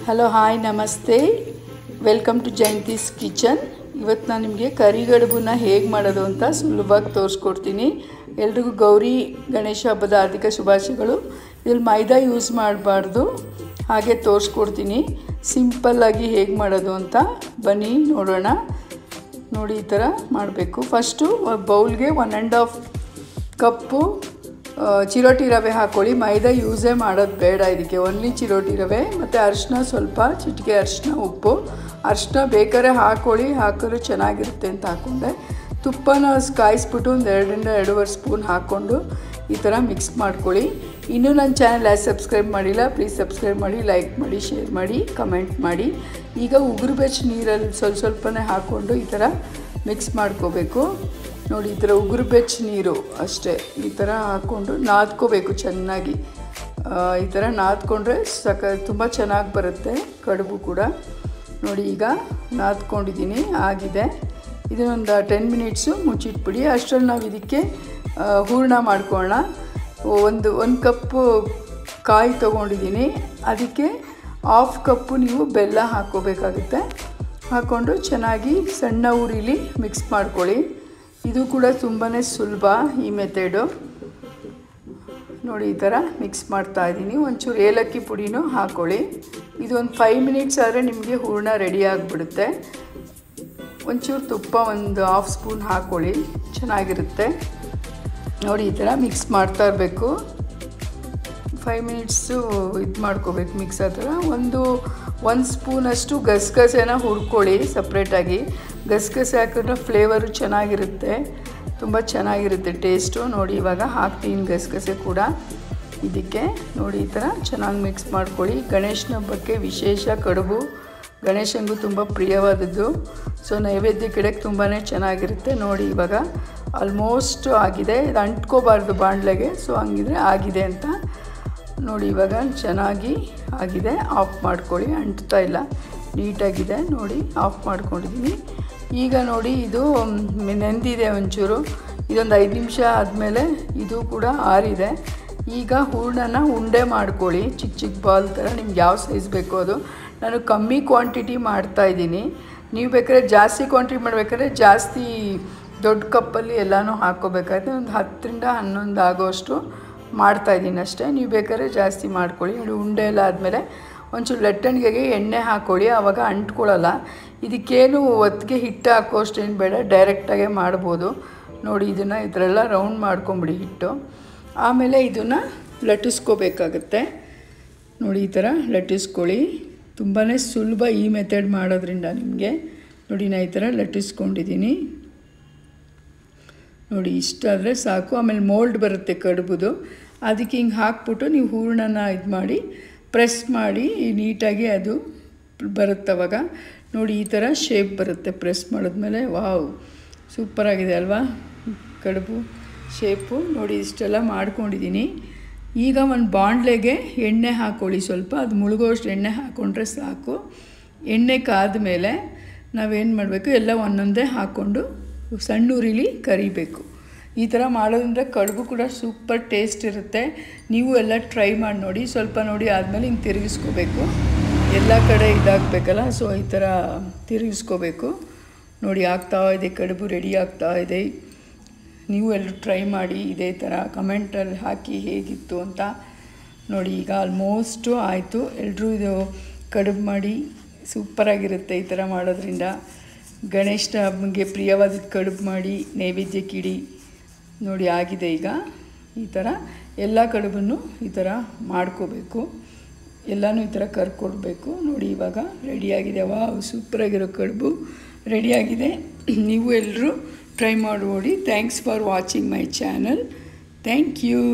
Hello hi ನಮಸ್ತೆ, welcome to Jayanthi's kitchen. ಇವತ್ತು ನಾನು ನಿಮಗೆ ಕರಿಗಡುಬನ್ನ ಹೇಗೆ ಮಾಡೋದು ಅಂತ ಸುಲಭವಾಗಿ ತೋರಿಸ್ಕೊಡ್ತೀನಿ. ಎಲ್ರಿಗೂ ಗೌರಿ ಗಣೇಶ ಹಬ್ಬದ ಹಾರ್ದಿಕ ಶುಭಾಶಯಗಳು. ಇದರಲ್ಲಿ ಮೈದಾ ಯೂಸ್ ಮಾಡಬಾರ್ದು, ಹಾಗೆ ತೋರಿಸ್ಕೊಡ್ತೀನಿ ಸಿಂಪಲ್ಲಾಗಿ ಹೇಗೆ ಮಾಡೋದು ಅಂತ. ಬನ್ನಿ ನೋಡೋಣ. ನೋಡಿ, ಈ ಥರ ಮಾಡಬೇಕು. ಫಸ್ಟು ಬೌಲ್ಗೆ 1.5 ಕಪ್ಪು ಚಿರೋಟಿ ರವೆ ಹಾಕ್ಕೊಳ್ಳಿ. ಮೈದಾ ಯೂಸೇ ಮಾಡೋದು ಬೇಡ ಇದಕ್ಕೆ, ಓನ್ಲಿ ಚಿರೋಟಿ ರವೆ ಮತ್ತು ಅರಿಶಿನ, ಸ್ವಲ್ಪ ಚಿಟಿಕೆ ಅರಿಶಿನ, ಉಪ್ಪು. ಅರಿಶಿನ ಬೇಕಾದ್ರೆ ಹಾಕ್ಕೊಳ್ಳಿ, ಹಾಕಿದ್ರೆ ಚೆನ್ನಾಗಿರುತ್ತೆ ಅಂತ ಹಾಕ್ಕೊಂಡೆ. ತುಪ್ಪನ ಕಾಯಿಸ್ಬಿಟ್ಟು ಒಂದು 2-2.5 ಸ್ಪೂನ್ ಹಾಕ್ಕೊಂಡು ಈ ಥರ ಮಿಕ್ಸ್ ಮಾಡ್ಕೊಳ್ಳಿ. ಇನ್ನೂ ನನ್ನ ಚಾನಲ್ ಸಬ್ಸ್ಕ್ರೈಬ್ ಮಾಡಿಲ್ಲ, ಪ್ಲೀಸ್ ಸಬ್ಸ್ಕ್ರೈಬ್ ಮಾಡಿ, ಲೈಕ್ ಮಾಡಿ, ಶೇರ್ ಮಾಡಿ, ಕಮೆಂಟ್ ಮಾಡಿ. ಈಗ ಉಗುರು ಬೆಚ್ಚ ನೀರಲ್ಲಿ ಸ್ವಲ್ಪನೇ ಹಾಕ್ಕೊಂಡು ಈ ಥರ ಮಿಕ್ಸ್ ಮಾಡ್ಕೋಬೇಕು. ನೋಡಿ, ಈ ಥರ ಉಗುರು ಬೆಚ್ಚ ನೀರು ಅಷ್ಟೇ, ಈ ಥರ ಹಾಕ್ಕೊಂಡು ನಾದ್ಕೋಬೇಕು ಚೆನ್ನಾಗಿ. ಈ ಥರ ನಾದ್ಕೊಂಡ್ರೆ ತುಂಬ ಚೆನ್ನಾಗಿ ಬರುತ್ತೆ ಕಡುಬು ಕೂಡ. ನೋಡಿ, ಈಗ ನಾದ್ಕೊಂಡಿದ್ದೀನಿ, ಆಗಿದೆ. ಇದನ್ನೊಂದು 10 ಮಿನಿಟ್ಸು ಮುಚ್ಚಿಟ್ಬಿಡಿ. ಅಷ್ಟರಲ್ಲಿ ನಾವು ಇದಕ್ಕೆ ಹೂರಣ ಮಾಡ್ಕೊಳ್ಳೋಣ. ಒಂದು ಕಪ್ಪು ಕಾಯಿ ತೊಗೊಂಡಿದ್ದೀನಿ, ಅದಕ್ಕೆ 1/2 ಕಪ್ಪು ನೀವು ಬೆಲ್ಲ ಹಾಕ್ಕೋಬೇಕಾಗುತ್ತೆ. ಹಾಕ್ಕೊಂಡು ಚೆನ್ನಾಗಿ ಸಣ್ಣ ಉರಿಲಿ ಮಿಕ್ಸ್ ಮಾಡ್ಕೊಳ್ಳಿ. ಇದು ಕೂಡ ತುಂಬಾ ಸುಲಭ ಈ ಮೆಥಡು. ನೋಡಿ, ಈ ಥರ ಮಿಕ್ಸ್ ಮಾಡ್ತಾಯಿದ್ದೀನಿ. ಒಂಚೂರು ಏಲಕ್ಕಿ ಪುಡಿನೂ ಹಾಕ್ಕೊಳ್ಳಿ. ಇದು ಒಂದು 5 ಮಿನಿಟ್ಸ್ ಆದರೆ ನಿಮಗೆ ಹೂರಣ ರೆಡಿ ಆಗಿಬಿಡುತ್ತೆ. ಒಂಚೂರು ತುಪ್ಪ ಒಂದು 1/2 ಸ್ಪೂನ್ ಹಾಕ್ಕೊಳ್ಳಿ, ಚೆನ್ನಾಗಿರುತ್ತೆ. ನೋಡಿ, ಈ ಥರ ಮಿಕ್ಸ್ ಮಾಡ್ತಾ ಇರಬೇಕು. 5 ಮಿನಿಟ್ಸು ಇದು ಮಾಡ್ಕೋಬೇಕು ಮಿಕ್ಸ್. ಆ ಥರ ಒಂದು ಸ್ಪೂನಷ್ಟು ಗಸಗಸೆನ ಹುರ್ಕೊಳ್ಳಿ ಸಪ್ರೇಟಾಗಿ. ಗಸಗಸೆ ಹಾಕಿದ್ರೆ ಫ್ಲೇವರು ಚೆನ್ನಾಗಿರುತ್ತೆ, ತುಂಬ ಚೆನ್ನಾಗಿರುತ್ತೆ ಟೇಸ್ಟು. ನೋಡಿ, ಇವಾಗ ಹಾಕ್ತೀನಿ ಗಸಗಸೆ ಕೂಡ ಇದಕ್ಕೆ. ನೋಡಿ, ಈ ಥರ ಚೆನ್ನಾಗಿ ಮಿಕ್ಸ್ ಮಾಡ್ಕೊಳ್ಳಿ. ಗಣೇಶನ ಹಬ್ಬಕ್ಕೆ ವಿಶೇಷ ಕಡುಬು, ಗಣೇಶನಿಗೂ ತುಂಬ ಪ್ರಿಯವಾದದ್ದು. ಸೊ ನೈವೇದ್ಯಕ್ಕೆ ಇಡಕ್ಕೆ ತುಂಬಾ ಚೆನ್ನಾಗಿರುತ್ತೆ. ನೋಡಿ, ಇವಾಗ ಆಲ್ಮೋಸ್ಟ್ ಆಗಿದೆ. ಇದು ಅಂಟ್ಕೋಬಾರ್ದು ಬಾಣಲೆಗೆ, ಸೊ ಹಂಗಿದ್ರೆ ಆಗಿದೆ ಅಂತ. ನೋಡಿ, ಇವಾಗ ಚೆನ್ನಾಗಿ ಆಗಿದೆ. ಆಫ್ ಮಾಡ್ಕೊಳ್ಳಿ, ಅಂಟ್ತಾ ಇಲ್ಲ, ನೀಟಾಗಿದೆ. ನೋಡಿ, ಆಫ್ ಮಾಡ್ಕೊಂಡಿದ್ದೀನಿ. ಈಗ ನೋಡಿ, ಇದು ನೆಂದಿದೆ ಒಂಚೂರು. ಇದೊಂದು 5 ನಿಮಿಷ ಆದಮೇಲೆ ಇದು ಕೂಡ ಆರಿದೆ. ಈಗ ಹೂರಣನ ಉಂಡೆ ಮಾಡ್ಕೊಳ್ಳಿ, ಚಿಕ್ಕ ಚಿಕ್ಕ ಬಾಲ್ ಥರ. ನಿಮ್ಗೆ ಯಾವ ಸೈಜ್ ಬೇಕೋ ಅದು. ನಾನು ಕಮ್ಮಿ ಕ್ವಾಂಟಿಟಿ ಮಾಡ್ತಾಯಿದ್ದೀನಿ. ನೀವು ಬೇಕಾದ್ರೆ ಜಾಸ್ತಿ ಕ್ವಾಂಟಿಟಿ ಮಾಡಬೇಕಾದ್ರೆ ಜಾಸ್ತಿ ದೊಡ್ಡ ಕಪ್ಪಲ್ಲಿ ಎಲ್ಲನೂ ಹಾಕ್ಕೋಬೇಕಾಗುತ್ತೆ. ಒಂದು 10-11 ಆಗೋಷ್ಟು ಮಾಡ್ತಾಯಿದ್ದೀನಿ ಅಷ್ಟೇ. ನೀವು ಬೇಕಾದ್ರೆ ಜಾಸ್ತಿ ಮಾಡ್ಕೊಳ್ಳಿ. ನೋಡಿ, ಉಂಡೆ ಎಲ್ಲ ಆದಮೇಲೆ ಒಂಚೂರು ಲಟ್ಟಣಿಗೆಗೆ ಎಣ್ಣೆ ಹಾಕ್ಕೊಳ್ಳಿ, ಆವಾಗ ಅಂಟ್ಕೊಳ್ಳಲ್ಲ. ಇದಕ್ಕೇನು ಒತ್ತಿಗೆ ಹಿಟ್ಟು ಹಾಕೋಷ್ಟೇನು ಬೇಡ, ಡೈರೆಕ್ಟಾಗೆ ಮಾಡ್ಬೋದು. ನೋಡಿ, ಇದನ್ನು ಈ ಥರ ಎಲ್ಲ ರೌಂಡ್ ಮಾಡ್ಕೊಂಬಿಡಿ ಹಿಟ್ಟು. ಆಮೇಲೆ ಇದನ್ನು ಲಟ್ಟಿಸ್ಕೋಬೇಕಾಗತ್ತೆ. ನೋಡಿ, ಈ ಥರ ಲಟ್ಟಿಸ್ಕೊಳ್ಳಿ. ತುಂಬಾ ಸುಲಭ ಈ ಮೆಥಡ್ ಮಾಡೋದ್ರಿಂದ ನಿಮಗೆ. ನೋಡಿ, ನಾನು ಈ ಥರ ಲಟ್ಟಿಸ್ಕೊಂಡಿದ್ದೀನಿ. ನೋಡಿ, ಇಷ್ಟಾದರೆ ಸಾಕು. ಆಮೇಲೆ ಮೋಲ್ಡ್ ಬರುತ್ತೆ ಕಡುಬುದು, ಅದಕ್ಕೆ ಹಿಂಗೆ ಹಾಕ್ಬಿಟ್ಟು ನೀವು ಹೂರಣನ ಇದು ಮಾಡಿ ಪ್ರೆಸ್ ಮಾಡಿ ನೀಟಾಗಿ ಅದು ಬರುತ್ತವಾಗ. ನೋಡಿ, ಈ ಥರ ಶೇಪ್ ಬರುತ್ತೆ ಪ್ರೆಸ್ ಮಾಡಿದ್ಮೇಲೆ. ವಾವ್, ಸೂಪರಾಗಿದೆ ಅಲ್ವಾ ಕಡುಬು ಶೇಪು. ನೋಡಿ, ಇಷ್ಟೆಲ್ಲ ಮಾಡ್ಕೊಂಡಿದ್ದೀನಿ. ಈಗ ಒಂದು ಬಾಣಲೆಗೆ ಎಣ್ಣೆ ಹಾಕ್ಕೊಳ್ಳಿ ಸ್ವಲ್ಪ. ಅದು ಮುಳುಗೋಷ್ಟು ಎಣ್ಣೆ ಹಾಕ್ಕೊಂಡ್ರೆ ಸಾಕು. ಎಣ್ಣೆ ಕಾದ್ಮೇಲೆ ನಾವೇನು ಮಾಡಬೇಕು, ಎಲ್ಲ ಒಂದೊಂದೇ ಹಾಕ್ಕೊಂಡು ಸಣ್ಣ ಉರಿಲಿ ಕರಿಬೇಕು. ಈ ಥರ ಮಾಡೋದ್ರಿಂದ ಕಡುಬು ಕೂಡ ಸೂಪರ್ ಟೇಸ್ಟ್ ಇರುತ್ತೆ. ನೀವು ಎಲ್ಲ ಟ್ರೈ ಮಾಡಿ ನೋಡಿ. ಸ್ವಲ್ಪ ನೋಡಿ ಆದಮೇಲೆ ಹಿಂಗೆ ತಿರುಗಿಸ್ಕೋಬೇಕು, ಎಲ್ಲ ಕಡೆ ಇದಾಗಬೇಕಲ್ಲ, ಸೊ ಈ ಥರ ತಿರುಗಿಸ್ಕೋಬೇಕು. ನೋಡಿ, ಆಗ್ತಾ ಇದೆ, ಕಡುಬು ರೆಡಿ ಆಗ್ತಾ ಇದೆ. ನೀವು ಎಲ್ಲರೂ ಟ್ರೈ ಮಾಡಿ ಇದೇ ಥರ. ಕಮೆಂಟಲ್ಲಿ ಹಾಕಿ ಹೇಗಿತ್ತು ಅಂತ. ನೋಡಿ, ಈಗ ಆಲ್ಮೋಸ್ಟು ಆಯಿತು. ಎಲ್ಲರೂ ಇದು ಕಡುಬು ಮಾಡಿ, ಸೂಪರಾಗಿರುತ್ತೆ ಈ ಥರ ಮಾಡೋದ್ರಿಂದ. ಗಣೇಶನ ಹಬ್ಬಕ್ಕೆ ಪ್ರಿಯವಾದ ಕಡುಬು ಮಾಡಿ ನೈವೇದ್ಯಕ್ಕಿಡಿ. ನೋಡಿ, ಆಗಿದೆ. ಈಗ ಈ ಥರ ಎಲ್ಲ ಕಡುಬನ್ನು ಈ ಥರ ಮಾಡ್ಕೋಬೇಕು, ಎಲ್ಲನೂ ಈ ಥರ ಕರ್ಕೊಡ್ಬೇಕು. ನೋಡಿ, ಇವಾಗ ರೆಡಿಯಾಗಿದೆ. ವಾವ್, ಸೂಪರಾಗಿರೋ ಕಡುಬು ರೆಡಿಯಾಗಿದೆ. ನೀವು ಎಲ್ಲರೂ ಟ್ರೈ ಮಾಡಿ ನೋಡಿ. Thanks for watching my channel. Thank you.